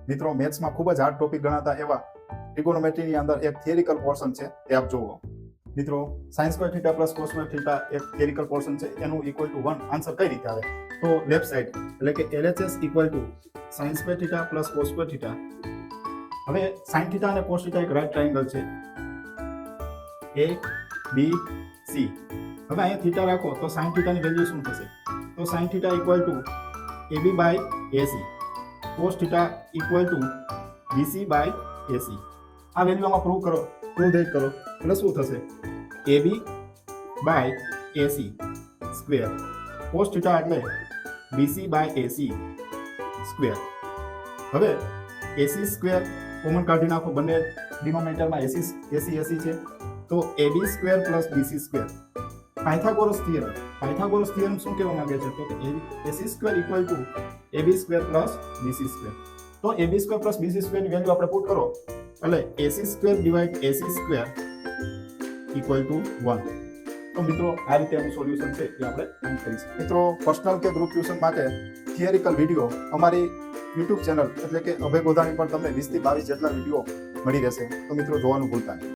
મિત્રો મેથ્સમાં ખૂબ જ હાર્ડ ટોપિક ગણાતા એવા ટ્રિગોનોમેટ્રીની અંદર એક થિયરિકલ પોર્શન છે તે આપ જુઓ. મિત્રો sine square theta plus cos square theta એક થિયરિકલ પોર્શન છે, એનું ઇક્વલ ટુ 1 આન્સર કઈ રીતે આવે? તો લેફ્ટ સાઈડ એટલે કે LHS equal to sine square theta plus cos square theta. હવે સાઇન થીટા અને કોસ થીટા એક રાઇટ ટ્રાયેંગલ છે ABC. હવે અહીંયા થીટા રાખો તો સાઇન થીટાની વેલ્યુ શું થશે? તો sine theta equal to AB by AC, cos theta equal to BC by AC. આ વેલ્યુ આમાં પ્રૂવ કરો, પ્રૂવ ધેટ કરો એટલે શું થશે? AB by AC square, cos theta એટલે BC બાય AC સ્ક્વેર. હવે AC સ્ક્વેર કોમન કાઢી નાખો, બંને ડિનોમિનેટરમાં AC છે, તો AB square plus BC square. Pythagoras theorem શું કહેવા માંગે છે? તો AC square equal to AB square plus BC square. તો AB square plus BC square ની વેલ્યુ આપણે પુટ કરો એટલે AC square divide AC square equal two 1. તો મિત્રો આ રીતે એનું સોલ્યુશન છે એ આપણે ફાઇન્ડ કરીશું. મિત્રો પર્સનલ કે ગ્રુપ ટ્યુશન માટે થિયરિકલ વિડીયો અમારી YouTube ચેનલ એટલે કે અભય ગોધાણી પર તમને 20 થી 22 જેટલા વિડીયો મળી રહેશે. તો મિત્રો જોવાનું ભૂલતા નહીં.